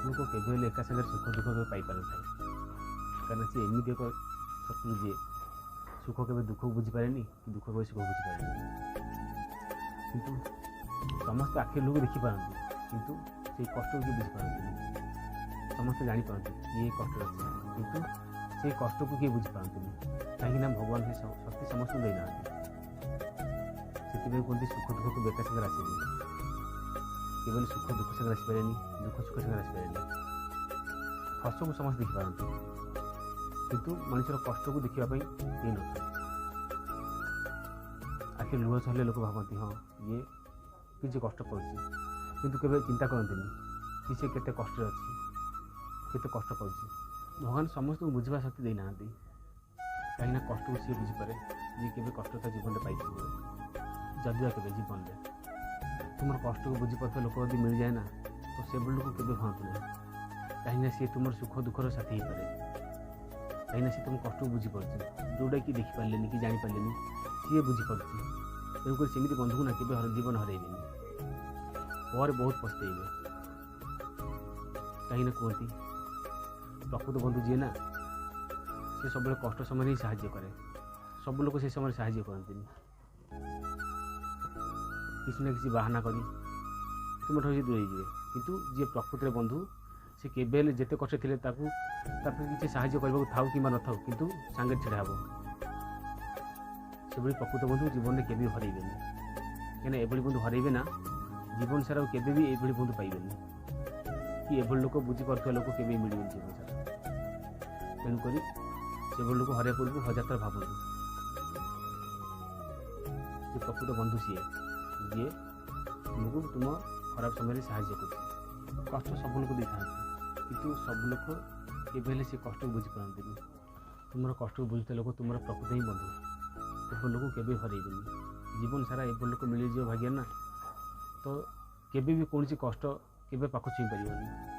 लोक केवे एका सागर सुख दुख के पाई पार था कारण सी एमती एक शत्रु जी सुख के दुख को बुझीपारे कि दुख के सुख बुझीपारे किंतु समस्त आखिर लोग देखिपारती किंतु से कष्ट को किए बुझीपारती समस्त जापारती ये कष्ट अच्छे किंतु से कष्ट को किए बुझीपारती कहीं भगवान से शक्ति समस्त देना से कहते सुख दुख को बेका सागर आसे केवल सुख दुख सागर आसपे दुख सुख सागर आसपे हस को समस्त देखिपारती किंतु मनुष्यर कष्ट को देखापी ये न आखिर लुह छले लोक भावती हाँ ये किसी कष्ट पड़ुଛି किंतु केवे चिंता करते कि से केते कष्ट अच्छी केते कष्ट पड़ुଛି भगवान समस्त को बुझा शक्ति देना कहीं कष्ट को सी बुझीपे जी के कष्ट था जीवन में पाई जदिवा के जीवन में तुम कष्ट को बुझीपार लोक यदि मिल जाए ना तो से लोक के भावतु ना कहीं सी तुम सुख दुखर साथी हो पाए कहीं सी तुम कष्ट को बुझीपार जोटा कि देखिपारे कि जापारे सी बुझीपार तेणुक सेमती बंधु को ना के जीवन हरइबे पर बहुत पछताइबे कहीं कहती प्रकृत बंधु जी ना सी सब कष्ट समय ही साहाय्य करे सब लोग से समय साहाय्य करते किसी ना किसी बाहाना करी तुम ठार दूरे जाए किंतु जी प्रकृति बंधु से केवे जिते कष्ट थे किसी साहाय्य करने को थाऊ कि न था किंतु सांगे छिड़ा हे से प्रकृत बंधु जीवन में केवे हरइबे कहीं एभली बंधु हरइबे ना जीवन सारा केवे भी ये बंधु पाइबे कि एभली लोक बुझीपार लोक केवे मिले जीवन सारा तेणुक से लोक हर पूर्व हजार थर भावतु प्रकृत बंधु सी जी तुमको तुम खराब समय साहाय्य कर कष्ट सब लोग दे था किंतु सब लोग केवे से कष्ट को बुझीपारती तुम कष्ट को बुझुता लोक तुम प्रकृत ही बंधु एभली लोक केवे हरइबे जीवन सारा एभली लोक मिल भाग्य ना तो केवे भी कौन कष्ट केवे पाख छुई पार।